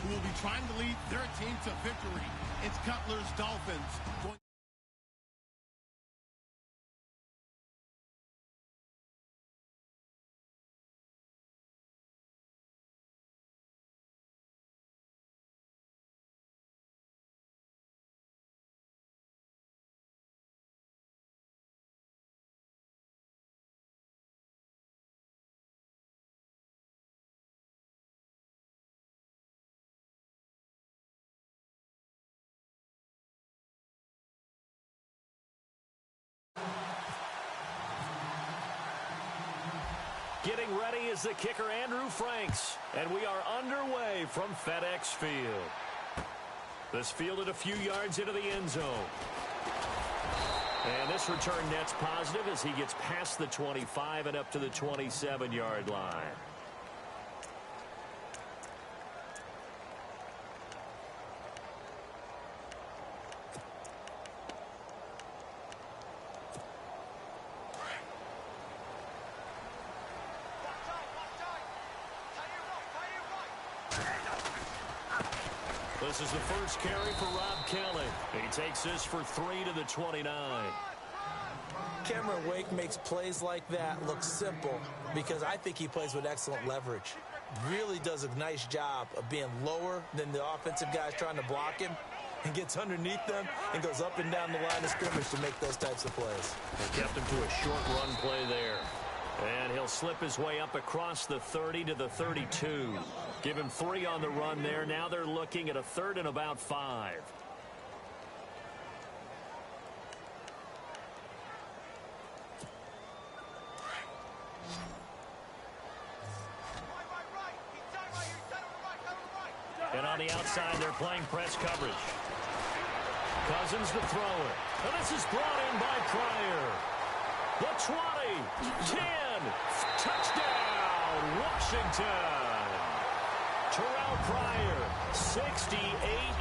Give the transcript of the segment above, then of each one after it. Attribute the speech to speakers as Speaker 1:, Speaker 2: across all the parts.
Speaker 1: who will be trying to lead their team to victory. It's Cutler's Dolphins.
Speaker 2: Getting ready is the kicker, Andrew Franks. And we are underway from FedEx Field. This fielded a few yards into the end zone. And this return net's positive as he gets past the 25 and up to the 27-yard line. This is the first carry for Rob Kelly. He takes this for 3 to the 29.
Speaker 3: Cameron Wake makes plays like that look simple because I think he plays with excellent leverage. Really does a nice job of being lower than the offensive guys trying to block him and gets underneath them and goes up and down the line of scrimmage to make those types of plays.
Speaker 2: They kept him to a short run play there. And he'll slip his way up across the 30 to the 32. Give him 3 on the run there. Now they're looking at a 3rd and about 5. And on the outside, they're playing press coverage. Cousins to throw it. And this is brought in by Pryor. The 20, 10, touchdown, Washington. Terrell Pryor, 68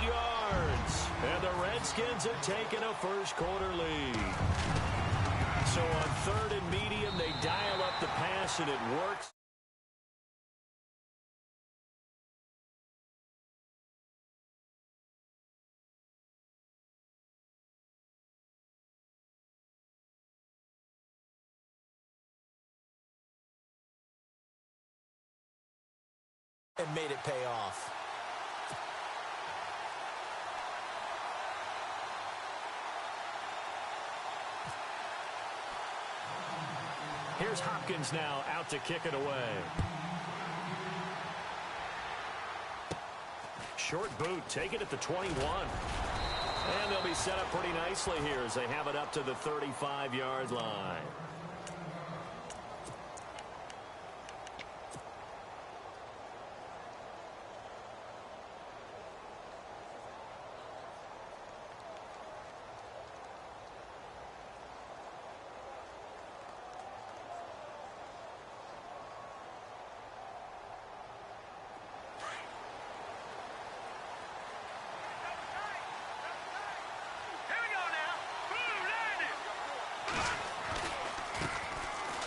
Speaker 2: yards. And the Redskins have taken a first-quarter lead. So on 3rd and medium, they dial up the pass, and it works.
Speaker 3: And made it pay off.
Speaker 2: Here's Hopkins now out to kick it away. Short boot, take it at the 21. And they'll be set up pretty nicely here as they have it up to the 35-yard line.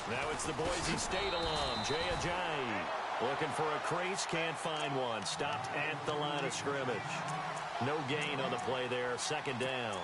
Speaker 2: Now it's the Boise State alum, Jay Ajayi. Looking for a crease, can't find one. Stopped at the line of scrimmage. No gain on the play there, 2nd down.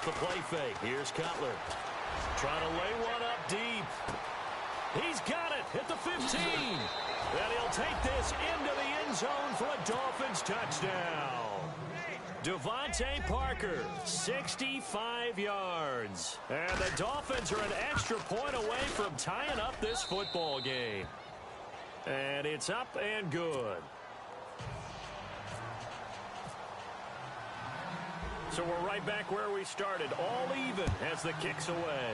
Speaker 2: The play fake. Here's Cutler. Trying to lay one up deep. He's got it at the 15. And he'll take this into the end zone for a Dolphins touchdown. Devontae Parker, 65 yards. And the Dolphins are an extra point away from tying up this football game. And it's up and good. So we're right back where we started, all even as the kick's away.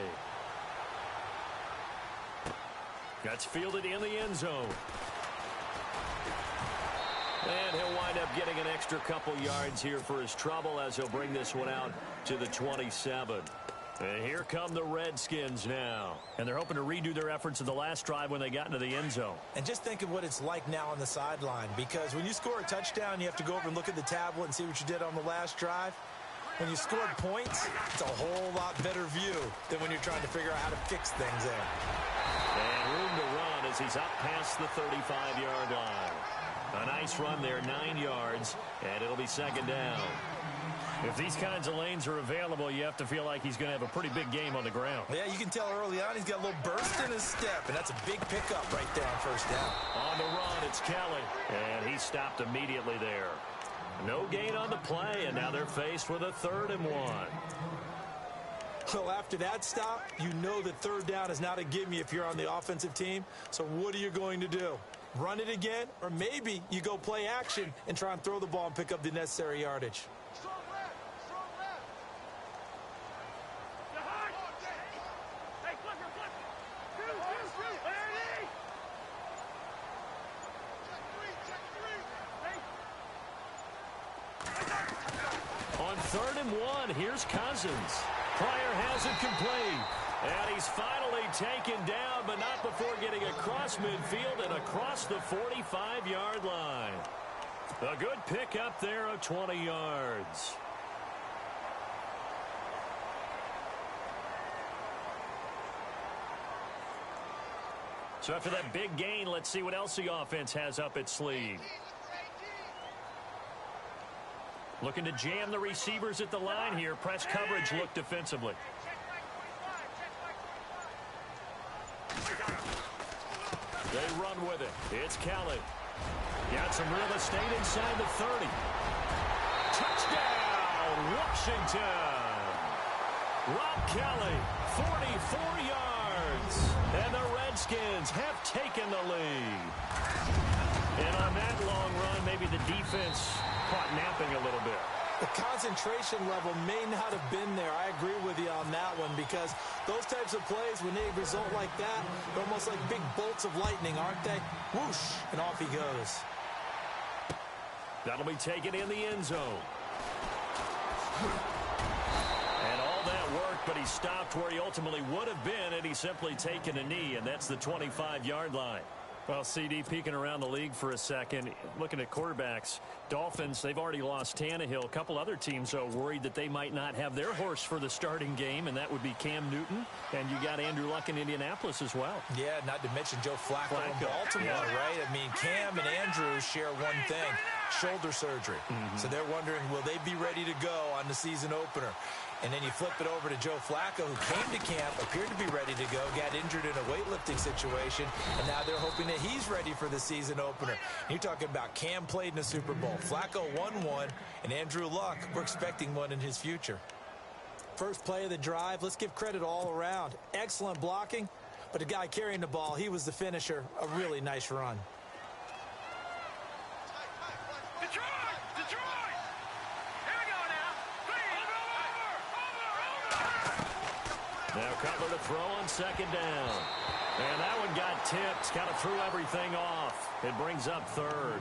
Speaker 2: That's fielded in the end zone. And he'll wind up getting an extra couple yards here for his trouble as he'll bring this one out to the 27. And here come the Redskins now. And they're hoping to redo their efforts of the last drive when they got into the end zone.
Speaker 3: And just think of what it's like now on the sideline, because when you score a touchdown, you have to go over and look at the tablet and see what you did on the last drive. When you scored points, it's a whole lot better view than when you're trying to figure out how to fix things there.
Speaker 2: And room to run as he's up past the 35-yard line. A nice run there, 9 yards, and it'll be second down. If these kinds of lanes are available, you have to feel like he's going to have a pretty big game on the ground.
Speaker 3: Yeah, you can tell early on he's got a little burst in his step, and that's a big pickup right there on first down.
Speaker 2: On the run, it's Kelly, and he stopped immediately there. No gain on the play, and now they're faced with a 3rd and 1.
Speaker 3: Well, after that stop, you know that third down is not a gimme if you're on the offensive team. So what are you going to do? Run it again? Or maybe you go play action and try and throw the ball and pick up the necessary yardage.
Speaker 2: On 3rd and 1, here's Cousins. Pryor has it complete. And he's finally taken down, but not before getting across midfield and across the 45-yard line. A good pickup there of 20 yards. So after that big gain, let's see what else the offense has up its sleeve. Looking to jam the receivers at the line here. Press coverage look defensively. They run with it. It's Kelly. Got some real estate inside the 30. Touchdown, Washington. Rob Kelly, 44 yards. And the Redskins have taken the lead. And on that long run, maybe the defense caught napping a little bit.
Speaker 3: The concentration level may not have been there. I agree with you on that one, because those types of plays, when they result like that, they're almost like big bolts of lightning, aren't they? Whoosh, and off he goes.
Speaker 2: That'll be taken in the end zone. And all that work, but he stopped where he ultimately would have been had he simply taken a knee, and that's the 25-yard line. Well, CD, peeking around the league for a second, looking at quarterbacks, Dolphins, they've already lost Tannehill. A couple other teams are worried that they might not have their horse for the starting game, and that would be Cam Newton. And you got Andrew Luck in Indianapolis as well.
Speaker 3: Yeah, not to mention Joe Flacco in Baltimore, right? I mean, Cam and Andrew share one thing, shoulder surgery. So they're wondering, will they be ready to go on the season opener? And then you flip it over to Joe Flacco, who came to camp, appeared to be ready to go, got injured in a weightlifting situation, and now they're hoping that he's ready for the season opener. You're talking about Cam played in the Super Bowl. Flacco won one, and Andrew Luck, we're expecting one in his future. First play of the drive, let's give credit all around. Excellent blocking, but the guy carrying the ball, he was the finisher. A really nice run.
Speaker 2: Now Cutler to throw on second down. And that one got tipped. Kind of threw everything off. It brings up 3rd.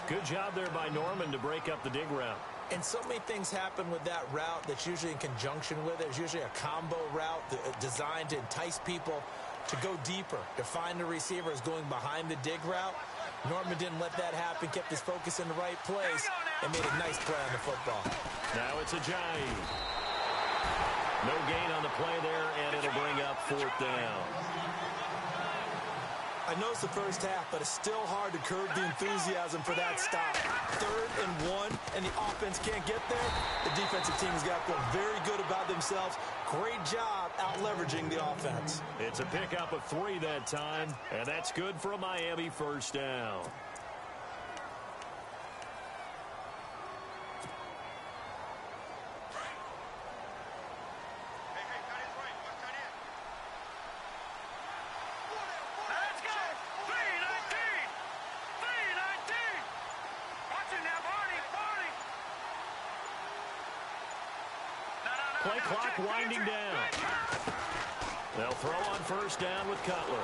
Speaker 2: Good job there by Norman to break up the dig route.
Speaker 3: And so many things happen with that route that's usually in conjunction with it. It's usually a combo route designed to entice people to go deeper, to find the receivers going behind the dig route. Norman didn't let that happen, kept his focus in the right place, and made a nice play on the football.
Speaker 2: Now it's a Ajayi. No gain on the play there, and it'll bring up 4th down.
Speaker 3: I know it's the first half, but it's still hard to curb the enthusiasm for that stop. 3rd and 1, and the offense can't get there. The defensive team has got to feel very good about themselves. Great job out-leveraging the offense.
Speaker 2: It's a pickup of 3 that time, and that's good for a Miami first down. Play clock winding down. They'll throw on first down with Cutler.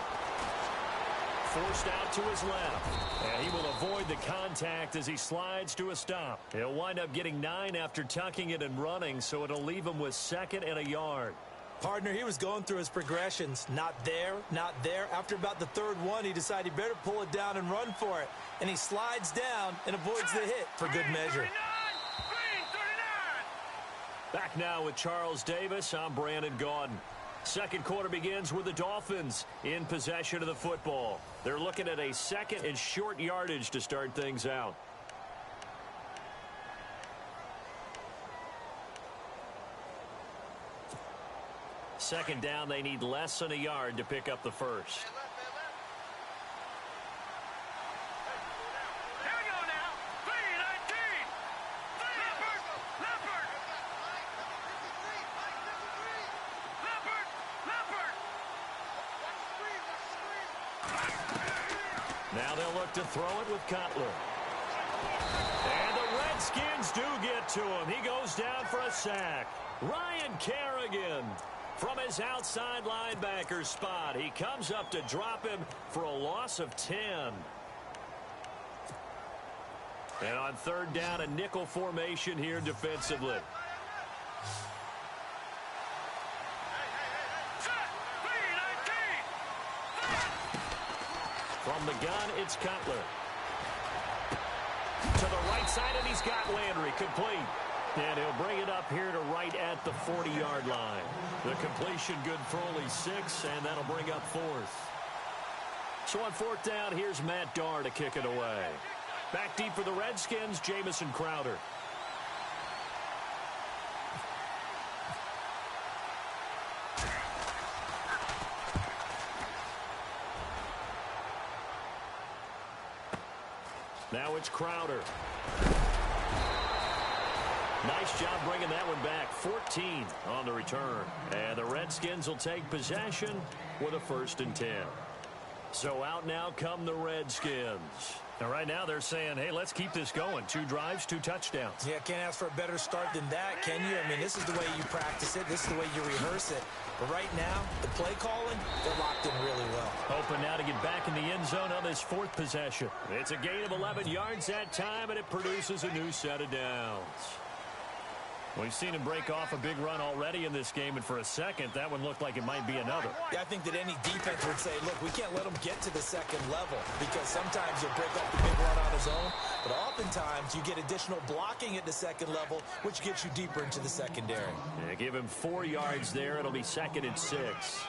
Speaker 2: forced out to his left. And he will avoid the contact as he slides to a stop. He'll wind up getting 9 after tucking it and running, so it'll leave him with 2nd and a yard.
Speaker 3: Partner, he was going through his progressions. Not there, not there. After about the 3rd one, he decided he better pull it down and run for it. And he slides down and avoids the hit for good measure.
Speaker 2: Back now with Charles Davis. I'm Brandon Gaudin. Second quarter begins with the Dolphins in possession of the football. They're looking at a 2nd and short yardage to start things out. Second down, they need less than a yard to pick up the first. Now they'll look to throw it with Cutler. And the Redskins do get to him. He goes down for a sack. Ryan Kerrigan from his outside linebacker spot. He comes up to drop him for a loss of 10. And on 3rd down, a nickel formation here defensively. From the gun, it's Cutler. To the right side, and he's got Landry complete. And he'll bring it up here to right at the 40-yard line. The completion good for only 6, and that'll bring up 4th. So on 4th down, here's Matt Darr to kick it away. Back deep for the Redskins, Jamison Crowder. Now it's Crowder. Nice job bringing that one back. 14 on the return. And the Redskins will take possession with a 1st and 10. So out now come the Redskins. And right now they're saying, hey, let's keep this going. 2 drives, 2 touchdowns.
Speaker 3: Yeah, can't ask for a better start than that, can you? I mean, this is the way you practice it. This is the way you rehearse it. But right now, the play calling, they're locked in really well.
Speaker 2: Hoping now to get back in the end zone on this 4th possession. It's a gain of 11 yards that time, and it produces a new set of downs. We've seen him break off a big run already in this game, and for a second, that one looked like it might be another.
Speaker 3: Yeah, I think that any defense would say, look, we can't let him get to the 2nd level, because sometimes he'll break off the big run on his own, but oftentimes you get additional blocking at the 2nd level, which gets you deeper into the secondary.
Speaker 2: Yeah, give him 4 yards there. It'll be 2nd and 6.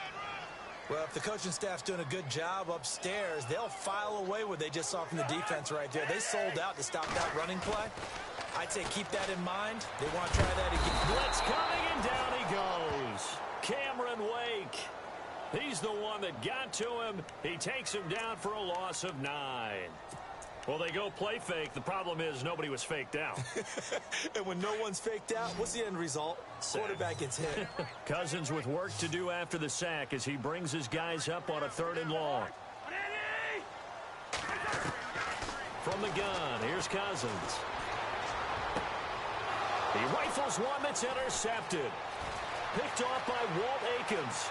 Speaker 3: Well, if the coaching staff's doing a good job upstairs, they'll file away what they just saw from the defense right there. They sold out to stop that running play. I'd say keep that in mind. They want to try that again.
Speaker 2: Blitz coming, and down he goes. Cameron Wake. He's the one that got to him. He takes him down for a loss of 9. Well, they go play fake. The problem is nobody was faked out.
Speaker 3: And when no one's faked out, what's the end result? Quarterback gets hit.
Speaker 2: Cousins with work to do after the sack as he brings his guys up on a 3rd and long. From the gun, here's Cousins. He rifles one that's intercepted. Picked off by Walt Aikens.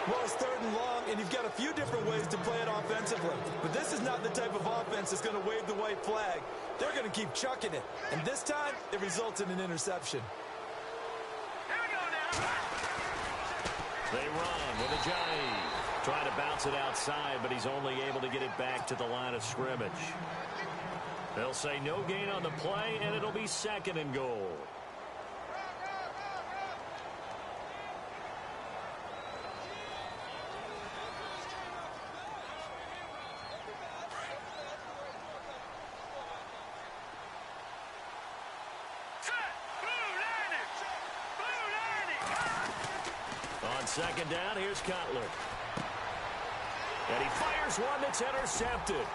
Speaker 3: Well, it's 3rd and long, and you've got a few different ways to play it offensively. But this is not the type of offense that's going to wave the white flag. They're going to keep chucking it. And this time, it results in an interception.
Speaker 2: They run with Ajayi. Trying to bounce it outside, but he's only able to get it back to the line of scrimmage. They'll say no gain on the play, and it'll be 2nd and goal. On 2nd down, here's Cutler. And he fires one that's intercepted.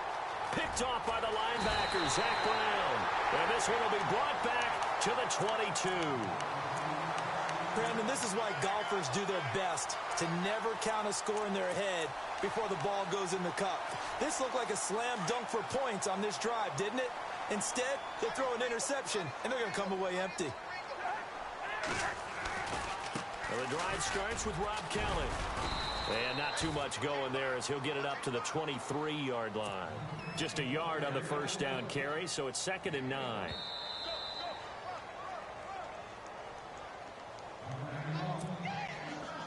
Speaker 2: Picked off by the linebacker, Zach Brown. And this one will be brought back to the 22.
Speaker 3: Brandon, this is why golfers do their best to never count a score in their head before the ball goes in the cup. This looked like a slam dunk for points on this drive, didn't it? Instead, they throw an interception, and they're going to come away empty.
Speaker 2: Well, the drive starts with Rob Kelly. And not too much going there as he'll get it up to the 23-yard line. Just a yard on the first down carry, so it's 2nd and 9.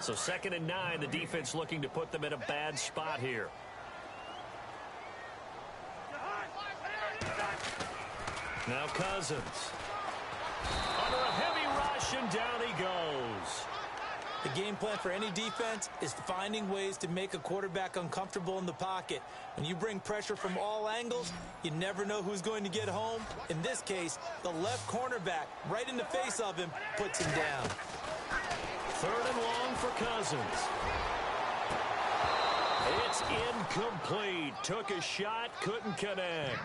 Speaker 2: So 2nd and 9, the defense looking to put them in a bad spot here. Now Cousins. Under a heavy rush, and down he goes.
Speaker 3: The game plan for any defense is finding ways to make a quarterback uncomfortable in the pocket. When you bring pressure from all angles, you never know who's going to get home. In this case, the left cornerback, right in the face of him, puts him down.
Speaker 2: 3rd and long for Cousins. It's incomplete. Took a shot, couldn't connect.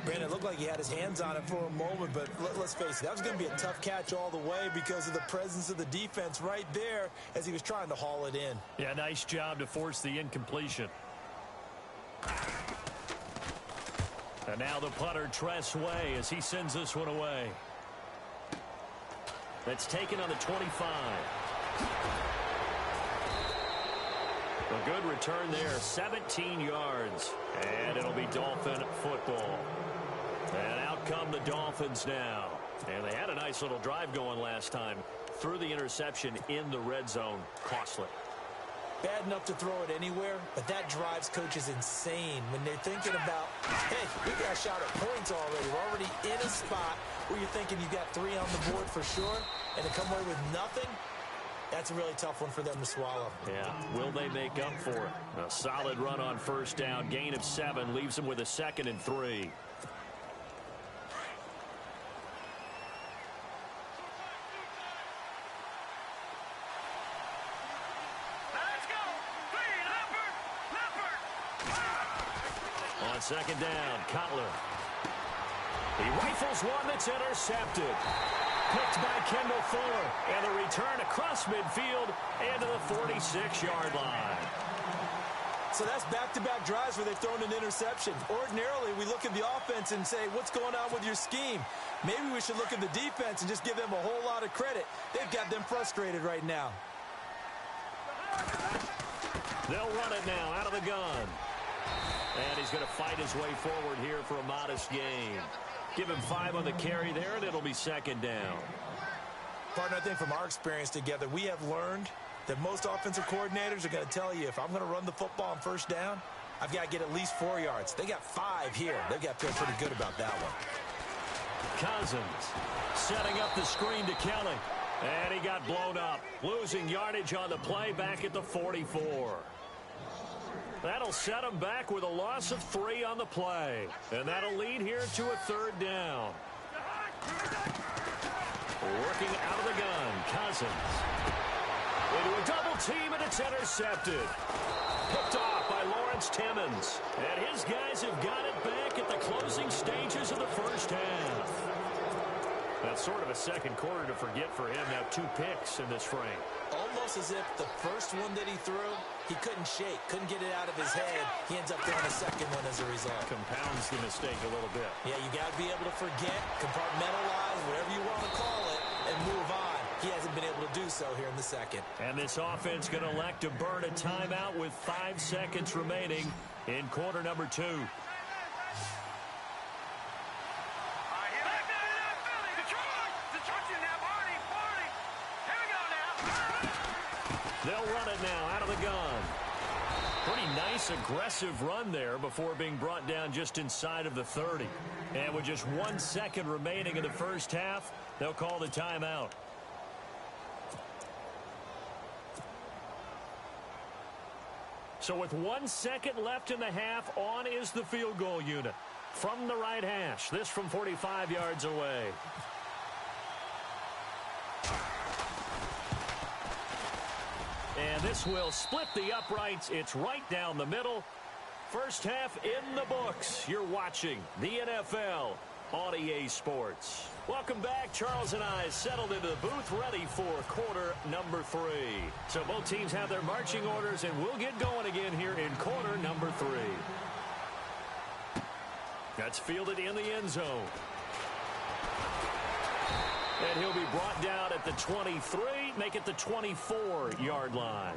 Speaker 3: Brandon, it looked like he had his hands on it for a moment, but let's face it, that was going to be a tough catch all the way because of the presence of the defense right there as he was trying to haul it in.
Speaker 2: Yeah, nice job to force the incompletion. And now the punter, Tress Way, as he sends this one away. That's taken on the 25. A good return there, 17 yards. And it'll be Dolphin football. And out come the Dolphins now. And they had a nice little drive going last time. Threw the interception in the red zone. Costly.
Speaker 3: Bad enough to throw it anywhere, but that drives coaches insane when they're thinking about, hey, we got a shot at points already. We're already in a spot where you're thinking you've got 3 on the board for sure, and to come away with nothing, that's a really tough one for them to swallow.
Speaker 2: Yeah, will they make up for it? A solid run on first down, gain of 7, leaves them with a 2nd and 3. On 2nd down, Cutler. He rifles one that's intercepted. Picked by Kendall Fuller. And the return across midfield and to the 46-yard line.
Speaker 3: So that's back-to-back drives where they've thrown an interception. Ordinarily, we look at the offense and say, what's going on with your scheme? Maybe we should look at the defense and just give them a whole lot of credit. They've got them frustrated right now.
Speaker 2: They'll run it now out of the gun. And he's going to fight his way forward here for a modest gain. Give him 5 on the carry there, and it'll be 2nd down.
Speaker 3: Partner, I think from our experience together, we have learned that most offensive coordinators are going to tell you, if I'm going to run the football on first down, I've got to get at least 4 yards. They got 5 here. They've got to feel pretty good about that one.
Speaker 2: Cousins setting up the screen to Kelly. And he got blown up, losing yardage on the play back at the 44. That'll set him back with a loss of 3 on the play. And that'll lead here to a 3rd down. Working out of the gun, Cousins. Into a double team, and it's intercepted. Picked off by Lawrence Timmons. And his guys have got it back at the closing stages of the first half. That's sort of a second quarter to forget for him. Now 2 picks in this frame.
Speaker 3: Almost as if the first one that he threw, he couldn't shake, couldn't get it out of his head. He ends up throwing a second one as a result.
Speaker 2: Compounds the mistake a little bit.
Speaker 3: Yeah, you got to be able to forget, compartmentalize, whatever you want to call it, and move on. He hasn't been able to do so here in the second.
Speaker 2: And this offense going to elect to burn a timeout with 5 seconds remaining in quarter number 2. They'll run it now out of the gun. Pretty nice, aggressive run there before being brought down just inside of the 30. And with just 1 second remaining in the first half, they'll call the timeout. So with 1 second left in the half, on is the field goal unit. From the right hash, this from 45 yards away. And this will split the uprights. It's right down the middle. First half in the books. You're watching the NFL on EA Sports. Welcome back. Charles and I settled into the booth, ready for quarter number 3. So both teams have their marching orders, and we'll get going again here in quarter number 3. That's fielded in the end zone. And he'll be brought down at the 23, make it the 24-yard line.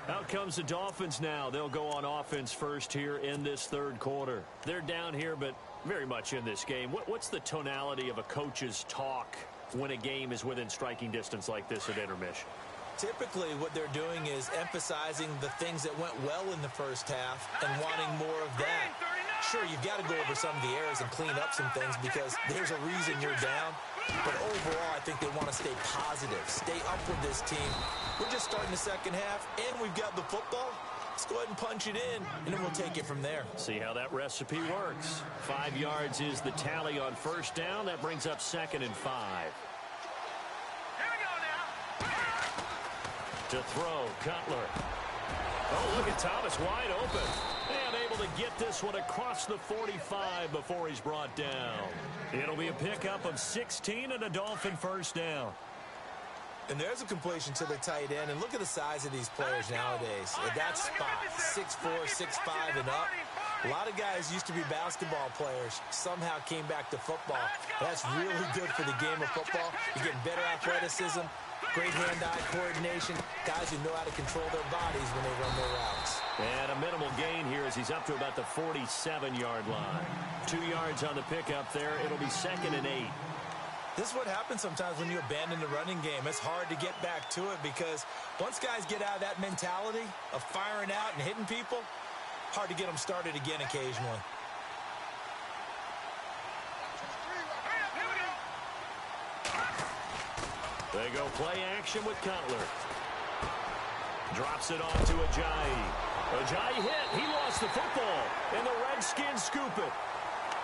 Speaker 2: Out comes the Dolphins now. They'll go on offense first here in this third quarter. They're down here, but very much in this game. What's the tonality of a coach's talk when a game is within striking distance like this at intermission?
Speaker 3: Typically, what they're doing is emphasizing the things that went well in the first half and wanting more of that. Sure, you've got to go over some of the errors and clean up some things because there's a reason you're down. But overall, I think they want to stay positive, stay up with this team. We're just starting the second half, and we've got the football. Let's go ahead and punch it in, and then we'll take it from there.
Speaker 2: See how that recipe works. 5 yards is the tally on first down. That brings up 2nd and 5. To throw, Cutler. Oh, look at Thomas wide open. And able to get this one across the 45 before he's brought down. It'll be a pickup of 16 and a Dolphin first down.
Speaker 3: And there's a completion to the tight end. And look at the size of these players nowadays. At that spot, 6'4", 6'5", and up. A lot of guys used to be basketball players, somehow came back to football. That's really good for the game of football. You're getting better athleticism, great hand-eye coordination, guys who know how to control their bodies when they run their routes.
Speaker 2: And a minimal gain here as he's up to about the 47-yard line. 2 yards on the pickup there. It'll be 2nd and 8.
Speaker 3: This is what happens sometimes when you abandon the running game. It's hard to get back to it because once guys get out of that mentality of firing out and hitting people, hard to get them started again occasionally.
Speaker 2: They go play action with Cutler. Drops it off to Ajayi. Ajayi hit. He lost the football, and the Redskins scoop it.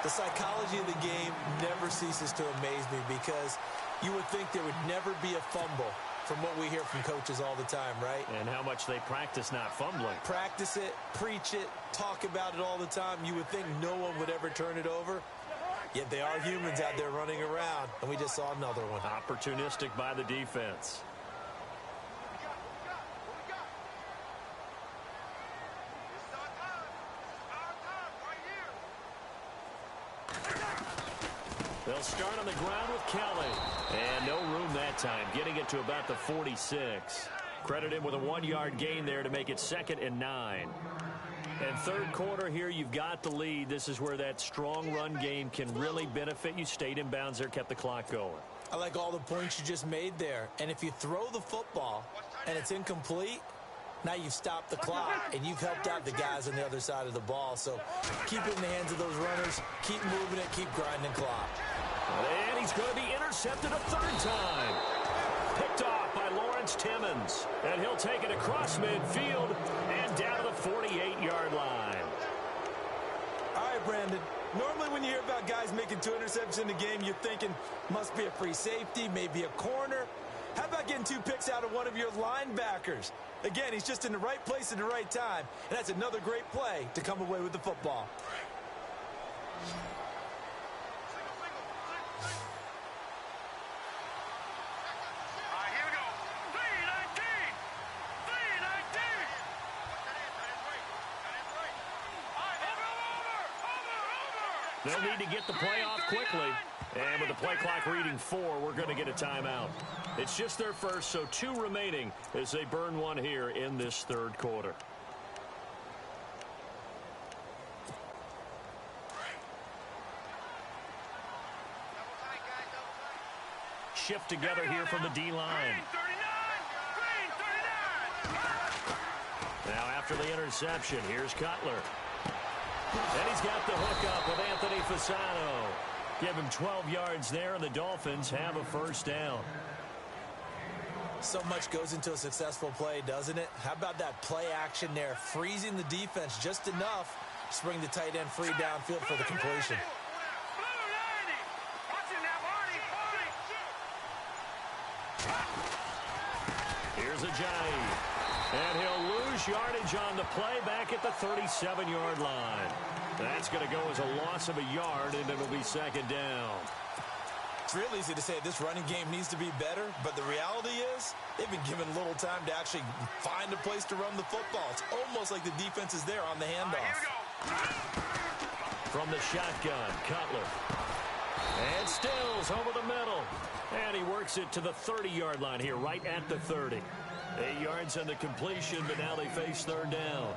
Speaker 3: The psychology of the game never ceases to amaze me because you would think there would never be a fumble from what we hear from coaches all the time, right?
Speaker 2: And how much they practice not fumbling.
Speaker 3: Practice it, preach it, talk about it all the time. You would think no one would ever turn it over. Yet they are humans out there running around, and we just saw another one.
Speaker 2: Opportunistic by the defense. They'll start on the ground with Kelly. And no room that time, getting it to about the 46. Credit him with a 1-yard gain there to make it 2nd and 9. And third quarter here, you've got the lead. This is where that strong run game can really benefit you. Stayed in bounds there, kept the clock going.
Speaker 3: I like all the points you just made there. And if you throw the football and it's incomplete, now you've stopped the clock and you've helped out the guys on the other side of the ball. So keep it in the hands of those runners. Keep moving it. Keep grinding clock.
Speaker 2: And he's going to be intercepted a third time. Picked off by Lawrence Timmons. And he'll take it across midfield and down to the 48-yard line.
Speaker 3: All right, Brandon. Normally when you hear about guys making 2 interceptions in the game, you're thinking must be a free safety, maybe a corner. How about getting 2 picks out of one of your linebackers? Again, he's just in the right place at the right time, and that's another great play to come away with the football.
Speaker 2: They'll need to get the play off quickly. And with the play clock reading 4, we're going to get a timeout. It's just their first, so 2 remaining as they burn one here in this third quarter. Shift together here from the D-line. Now after the interception, here's Cutler. And he's got the hook up with Anthony Fasano. Give him 12 yards there, and the Dolphins have a first down.
Speaker 3: So much goes into a successful play, doesn't it? How about that play action there, freezing the defense just enough to bring the tight end free downfield for the completion.
Speaker 2: Here's Ajayi. And he'll lose yardage on the play back at the 37-yard line. That's going to go as a loss of a yard, and it'll be 2nd down.
Speaker 3: It's real easy to say this running game needs to be better, but the reality is they've been given little time to actually find a place to run the football. It's almost like the defense is there on the handoff.
Speaker 2: From the shotgun, Cutler. And Stills over the middle. And he works it to the 30-yard line here, right at the 30. 8 yards on the completion, but now they face third down.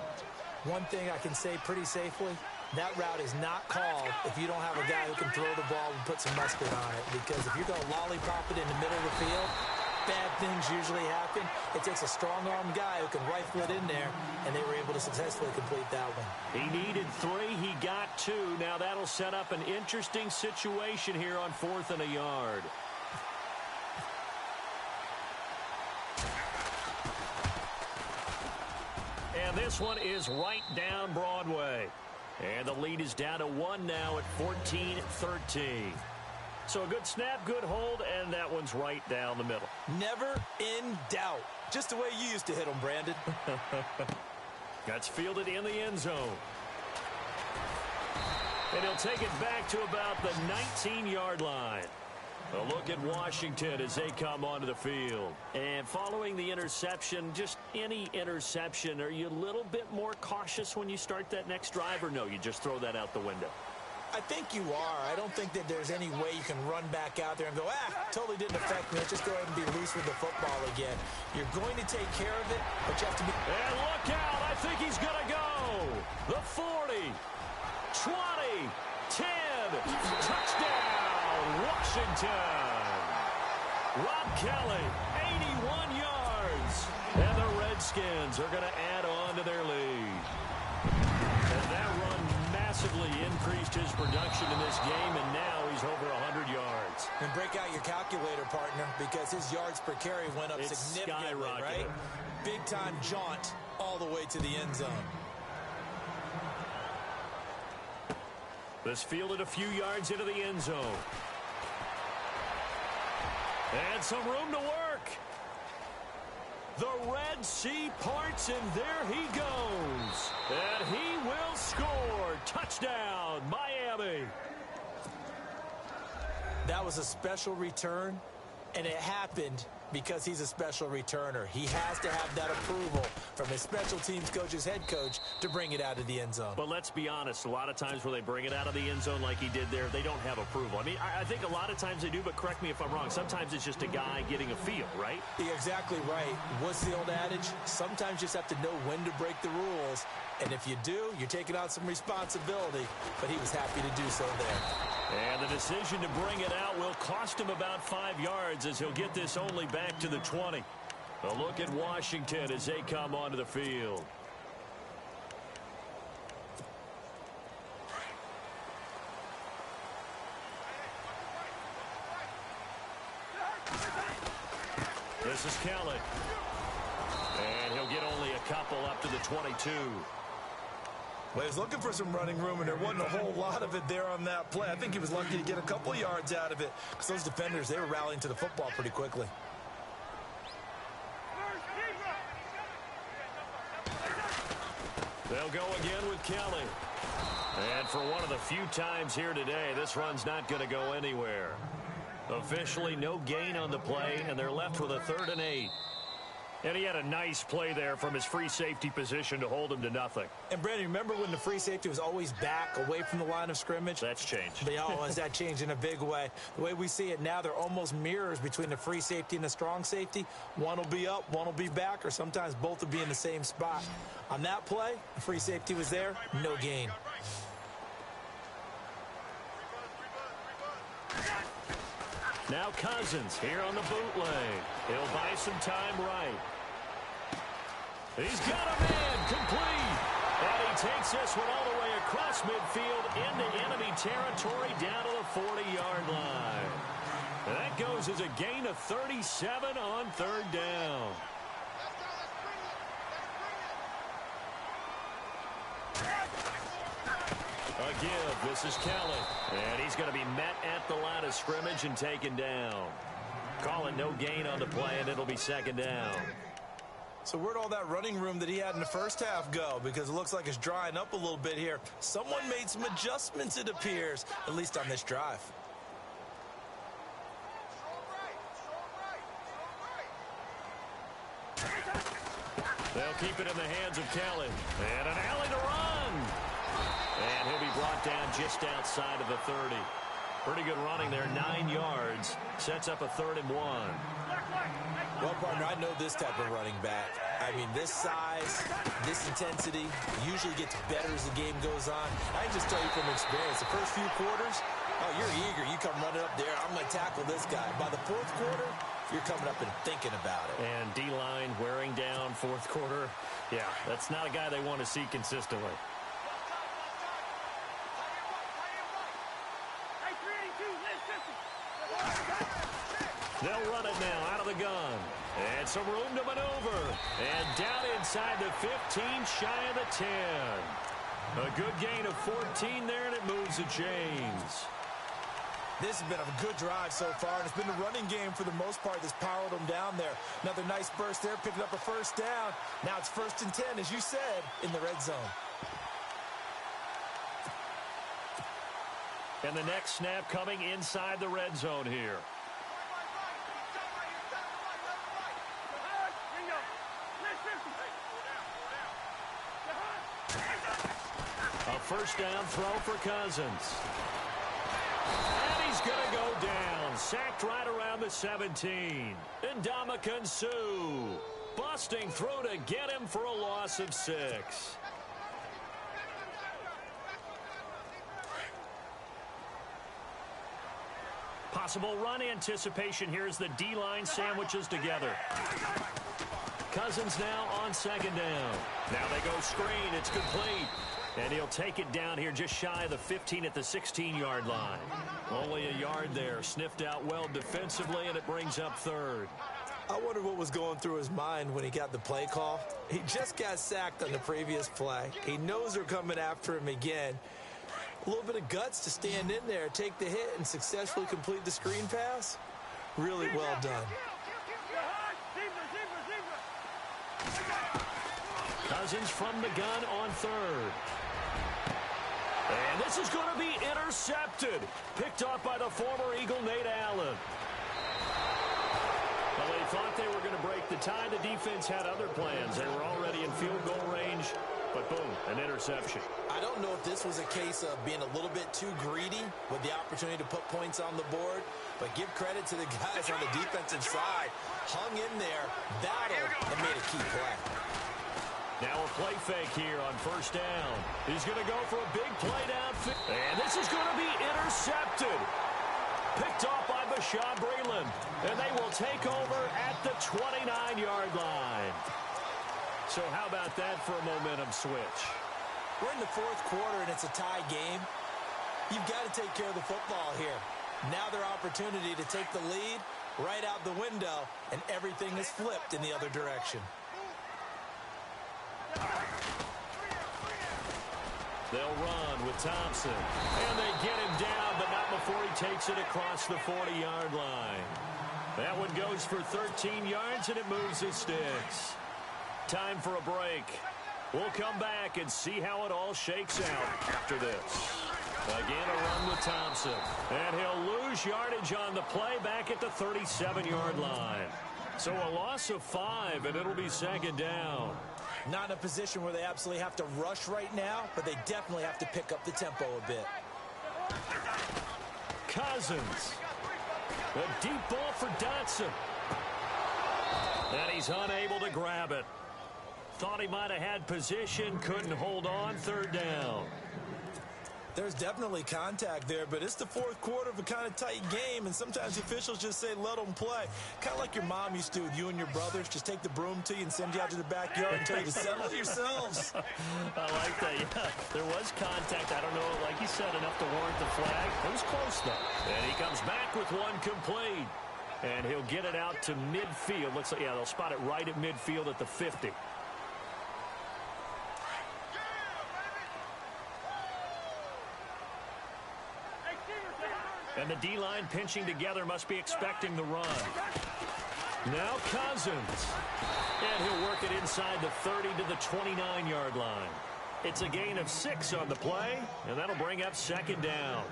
Speaker 3: One thing I can say pretty safely, that route is not called if you don't have a guy who can throw the ball and put some mustard on it. Because if you're going to lollipop it in the middle of the field, bad things usually happen. It takes a strong-armed guy who can rifle it in there, and they were able to successfully complete that one.
Speaker 2: He needed 3. He got 2. Now that'll set up an interesting situation here on 4th and a yard. And this one is right down Broadway. And the lead is down to 1 now at 14-13. So a good snap, good hold, and that one's right down the middle.
Speaker 3: Never in doubt. Just the way you used to hit them, Brandon.
Speaker 2: That's fielded in the end zone. And he'll take it back to about the 19-yard line. A look at Washington as they come onto the field. And following the interception, just any interception, are you a little bit more cautious when you start that next drive, or no, you just throw that out the window?
Speaker 3: I think you are. I don't think that there's any way you can run back out there and go, totally didn't affect me. Let's just go ahead and be loose with the football again. You're going to take care of it, but you have to be...
Speaker 2: And look out! I think he's going to go! The 40, 20, 10, touchdown, Washington! Rob Kelly, 81 yards. And the Redskins are going to add on to their lead. And that run massively increased his production in this game, and now he's over 100 yards.
Speaker 3: And break out your calculator, partner, because his yards per carry went up significantly, right? Big-time jaunt all the way to the end zone.
Speaker 2: This fielded a few yards into the end zone. And some room to work. The Red Sea parts, and there he goes. And he will score. Touchdown, Miami.
Speaker 3: That was a special return, and it happened because he's a special returner. He has to have that approval from his special teams coach, his head coach, to bring it out of the end zone.
Speaker 2: But let's be honest, a lot of times when they bring it out of the end zone like he did there, they don't have approval. I mean, I think a lot of times they do, but correct me if I'm wrong. Sometimes it's just a guy getting a feel, right?
Speaker 3: You're exactly right. What's the old adage? Sometimes you just have to know when to break the rules. And if you do, you're taking on some responsibility. But he was happy to do so there.
Speaker 2: And the decision to bring it out will cost him about 5 yards as he'll get this only back to the 20. A look at Washington as they come onto the field. This is Kelly. And he'll get only a couple up to the 22.
Speaker 3: Well, he was looking for some running room, and there wasn't a whole lot of it there on that play. I think he was lucky to get a couple yards out of it because those defenders, they were rallying to the football pretty quickly.
Speaker 2: They'll go again with Kelly. And for one of the few times here today, this run's not going to go anywhere. Officially, no gain on the play, and they're left with a 3rd and 8. And he had a nice play there from his free safety position to hold him to nothing.
Speaker 3: And, Brandon, remember when the free safety was always back away from the line of scrimmage?
Speaker 2: That's changed.
Speaker 3: That changed in a big way. The way we see it now, they're almost mirrors between the free safety and the strong safety. One will be up, one will be back, or sometimes both will be in the same spot. On that play, the free safety was there, no gain.
Speaker 2: Now Cousins here on the bootleg. He'll buy some time right. He's got a man complete. And he takes this one all the way across midfield into enemy territory down to the 40-yard line. And that goes as a gain of 37 on 3rd down. A give. This is Kelly. And he's going to be met at the line of scrimmage and taken down. Call it no gain on the play, and it'll be 2nd down.
Speaker 3: So where'd all that running room that he had in the first half go? Because it looks like it's drying up a little bit here. Someone made some adjustments, it appears, at least on this drive.
Speaker 2: They'll keep it in the hands of Kelly. And an alley to run. And he'll be brought down just outside of the 30. Pretty good running there, 9 yards. Sets up a 3rd and 1.
Speaker 3: Well, partner, I know this type of running back. I mean, this size, this intensity usually gets better as the game goes on. I can just tell you from experience, the first few quarters, oh, you're eager. You come running up there. I'm going to tackle this guy. By the fourth quarter, you're coming up and thinking about it.
Speaker 2: And D-line wearing down fourth quarter. Yeah, that's not a guy they want to see consistently. They'll run it now out of the gun. And some room to maneuver. And down inside the 15, shy of the 10. A good gain of 14 there, and it moves the chains.
Speaker 3: This has been a good drive so far, and it's been the running game for the most part that's powered them down there. Another nice burst there, picking up a first down. Now it's 1st and 10, as you said, in the red zone.
Speaker 2: And the next snap coming inside the red zone here. A first down throw for Cousins. And he's going to go down. Sacked right around the 17. Ndamukong Suh busting through to get him for a loss of 6. Possible run anticipation here as the D-line sandwiches together. Cousins now on 2nd down. Now they go screen. It's complete. And he'll take it down here just shy of the 15 at the 16-yard line. Only a yard there. Sniffed out well defensively, and it brings up 3rd.
Speaker 3: I wonder what was going through his mind when he got the play call. He just got sacked on the previous play. He knows they're coming after him again. A little bit of guts to stand in there, take the hit, and successfully complete the screen pass. Really well done.
Speaker 2: Cousins from the gun on 3rd. And this is going to be intercepted. Picked off by the former Eagle, Nate Allen. Well, they thought they were going to break the tie. The defense had other plans. They were already in field goal range. But boom, an interception.
Speaker 3: I don't know if this was a case of being a little bit too greedy with the opportunity to put points on the board, but give credit to the guys on the defensive side. Hung in there, battled, and made a key play.
Speaker 2: Now a play fake here on 1st down. He's going to go for a big play downfield. And this is going to be intercepted. Picked off by Bashaud Breeland. And they will take over at the 29-yard line. So how about that for a momentum switch?
Speaker 3: We're in the 4th quarter, and it's a tie game. You've got to take care of the football here. Now their opportunity to take the lead right out the window, and everything is flipped in the other direction.
Speaker 2: They'll run with Thompson. And they get him down, but not before he takes it across the 40-yard line. That one goes for 13 yards, and it moves the sticks. Time for a break. We'll come back and see how it all shakes out after this. Again, a run with Thompson. And he'll lose yardage on the play back at the 37-yard line. So a loss of 5, and it'll be 2nd down.
Speaker 3: Not in a position where they absolutely have to rush right now, but they definitely have to pick up the tempo a bit.
Speaker 2: Cousins. A deep ball for Dotson. And he's unable to grab it. Thought he might have had position, couldn't hold on. 3rd down.
Speaker 3: There's definitely contact there, but it's the 4th quarter of a kind of tight game, and sometimes the officials just say, let them play. Kind of like your mom used to with you and your brothers. Just take the broom to you and send you out to the backyard and tell you to settle yourselves.
Speaker 2: I like that, yeah. There was contact. I don't know, like you said, enough to warrant the flag. It was close, though. And he comes back with one complete. And he'll get it out to midfield. Looks like, yeah, they'll spot it right at midfield at the 50. And the D-line pinching together, must be expecting the run. Now Cousins. And he'll work it inside the 30 to the 29-yard line. It's a gain of 6 on the play, and that'll bring up 2nd down.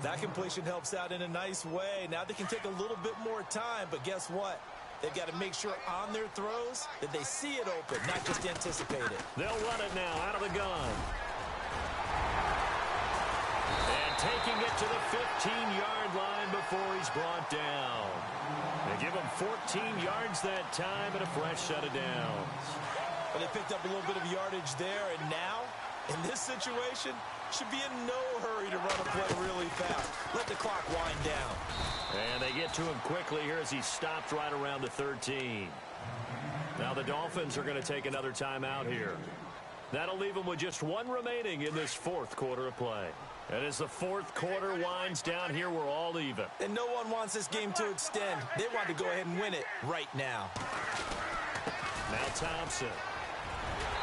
Speaker 3: That completion helps out in a nice way. Now they can take a little bit more time, but guess what? They've got to make sure on their throws that they see it open, not just anticipate it.
Speaker 2: They'll run it now out of the gun. And taking it to the 15-yard line before he's brought down. They give him 14 yards that time and a fresh set of downs.
Speaker 3: But they picked up a little bit of yardage there, and now, in this situation, should be in no hurry to run a play really fast. Let the clock wind down.
Speaker 2: And they get to him quickly here as he stopped right around the 13. Now the Dolphins are going to take another timeout here. That'll leave them with just one remaining in this fourth quarter of play. And as the fourth quarter winds down here, we're all even.
Speaker 3: And no one wants this game to extend. They want to go ahead and win it right now.
Speaker 2: Now Thompson.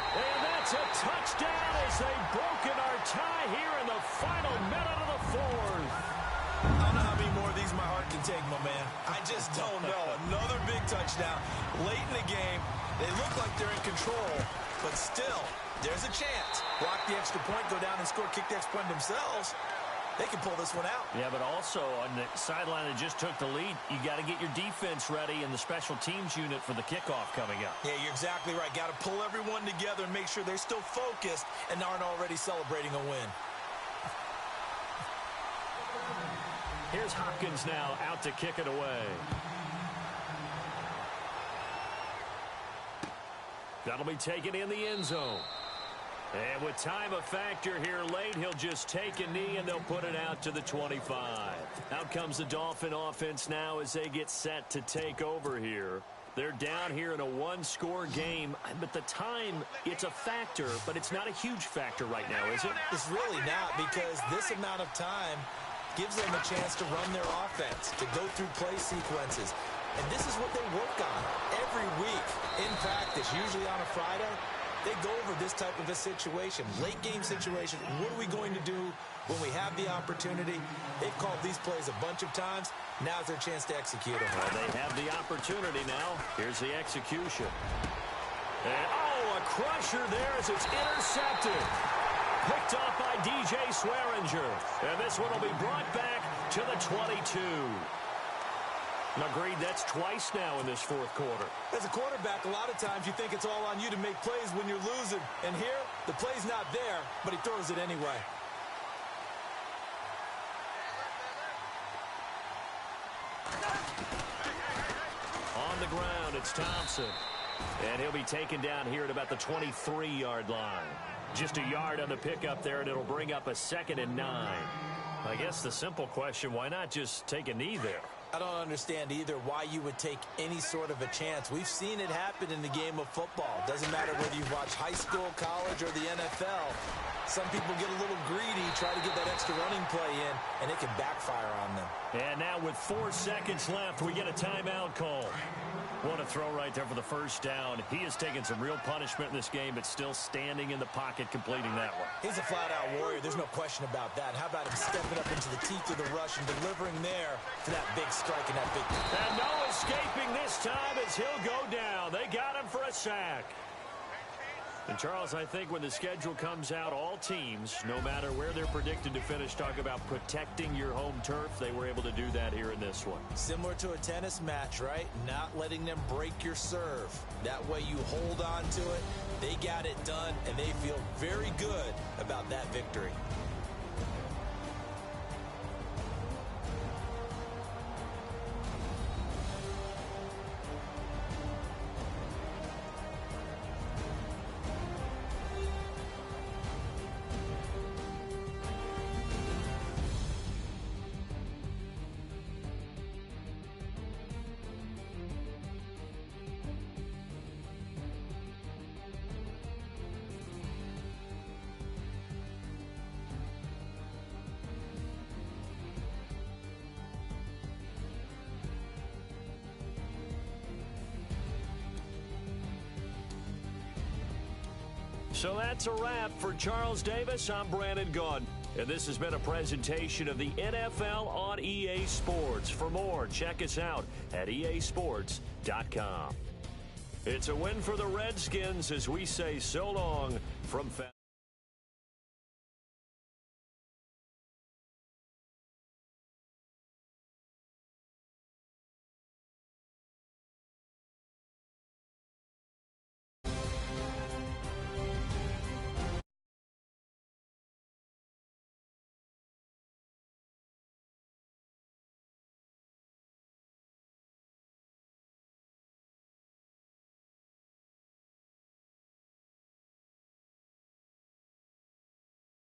Speaker 2: And that's a touchdown as they've broken our tie here in the final minute of the fourth.
Speaker 3: I don't know how many more of these my heart can take, my man. I just don't know. Another big touchdown late in the game. They look like they're in control, but still, there's a chance. Block the extra point, go down and score, kick the extra point themselves. They can pull this one out.
Speaker 2: Yeah, but also on the sideline that just took the lead, you got to get your defense ready and the special teams unit for the kickoff coming up.
Speaker 3: Yeah, you're exactly right. Got to pull everyone together and make sure they're still focused and aren't already celebrating a win.
Speaker 2: Here's Hopkins now out to kick it away. That'll be taken in the end zone. And with time a factor here late, he'll just take a knee and they'll put it out to the 25. Out comes the Dolphin offense now as they get set to take over here. They're down here in a one-score game, but the time, it's a factor, but it's not a huge factor right now, is it?
Speaker 3: It's really not, because this amount of time gives them a chance to run their offense, to go through play sequences. And this is what they work on every week in practice, usually on a Friday. They go over this type of a situation, late game situation. What are we going to do when we have the opportunity? They've called these plays a bunch of times. Now's their chance to execute them.
Speaker 2: Well, they have the opportunity now. Here's the execution. And, a crusher there as it's intercepted. Picked off by DJ Swearinger. And this one will be brought back to the 22. Agreed, that's twice now in this fourth quarter.
Speaker 3: As a quarterback, a lot of times you think it's all on you to make plays when you're losing. And here, the play's not there, but he throws it anyway.
Speaker 2: On the ground, it's Thompson. And he'll be taken down here at about the 23-yard line. Just a yard on the pickup there, and it'll bring up a 2nd and 9. I guess the simple question, why not just take a knee there?
Speaker 3: I don't understand either why you would take any sort of a chance. We've seen it happen in the game of football. Doesn't matter whether you watch high school, college, or the NFL. Some people get a little greedy, try to get that extra running play in, and it can backfire on them.
Speaker 2: And now with 4 seconds left, we get a timeout call. What a throw right there for the first down. He has taken some real punishment in this game, but still standing in the pocket, completing that one.
Speaker 3: He's a flat-out warrior. There's no question about that. How about him stepping up into the teeth of the rush and delivering there for that big strike and that big...
Speaker 2: And no escaping this time as he'll go down. They got him for a sack. And, Charles, I think when the schedule comes out, all teams, no matter where they're predicted to finish, talk about protecting your home turf. They were able to do that here in this one.
Speaker 3: Similar to a tennis match, right? Not letting them break your serve. That way you hold on to it. They got it done, and they feel very good about that victory.
Speaker 2: So that's a wrap for Charles Davis. I'm Brandon Gaudin. And this has been a presentation of the NFL on EA Sports. For more, check us out at easports.com. It's a win for the Redskins as we say so long from